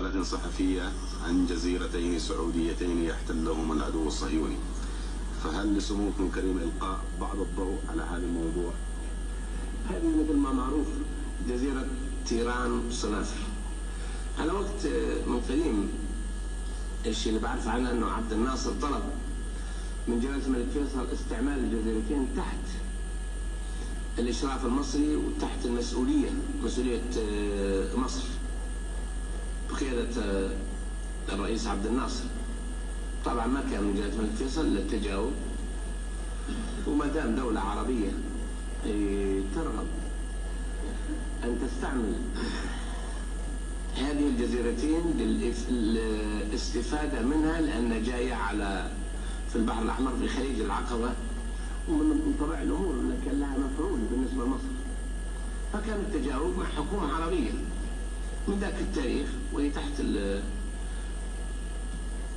مقالة صحفية عن جزيرتين سعوديتين يحتلهما العدو الصهيوني، فهل لسموكم الكريم إلقاء بعض الضوء على هذا الموضوع؟ هذه مثل ما معروف جزيرة تيران صنافر. على وقت من قديم الشيء اللي بعرف عنه أنه عبد الناصر طلب من جلالة الملك فيصل استعمال الجزيرتين تحت الإشراف المصري وتحت مسؤولية مصر بقيادة الرئيس عبد الناصر. طبعا ما كان من جلالة الملك فيصل إلا التجاوب، وما دام دولة عربية ترغب أن تستعمل هذه الجزيرتين للاستفادة منها لأنها جاية في البحر الأحمر في خليج العقبة، ومن طبع الأمور أن كان لها مفعول بالنسبة لمصر، فكان التجاوب مع حكومة عربية من ذاك التاريخ وهي تحت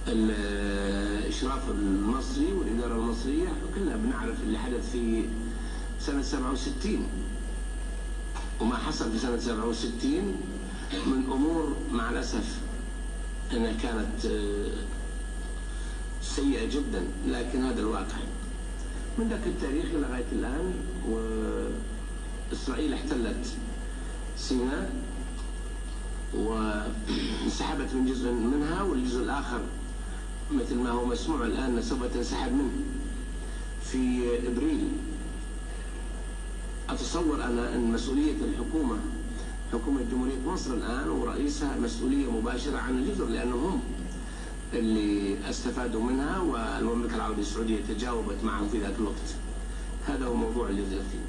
الإشراف المصري والإدارة المصرية. كلنا بنعرف اللي حدث في سنة 67 وما حصل في سنة 67 من أمور مع الأسف أنها كانت سيئة جدا، لكن هذا الواقع. من ذاك التاريخ لغاية الآن وإسرائيل احتلت سيناء وانسحبت من جزء منها، والجزء الآخر مثل ما هو مسموع الآن سوف تنسحب منه في إبريل. أتصور أنا أن مسؤولية الحكومة، حكومة جمهورية مصر الآن ورئيسها، مسؤولية مباشرة عن الجزر، لأنهم هم اللي استفادوا منها والمملكة العربية السعودية تجاوبت معهم في ذاك الوقت. هذا هو موضوع الجزيرتين.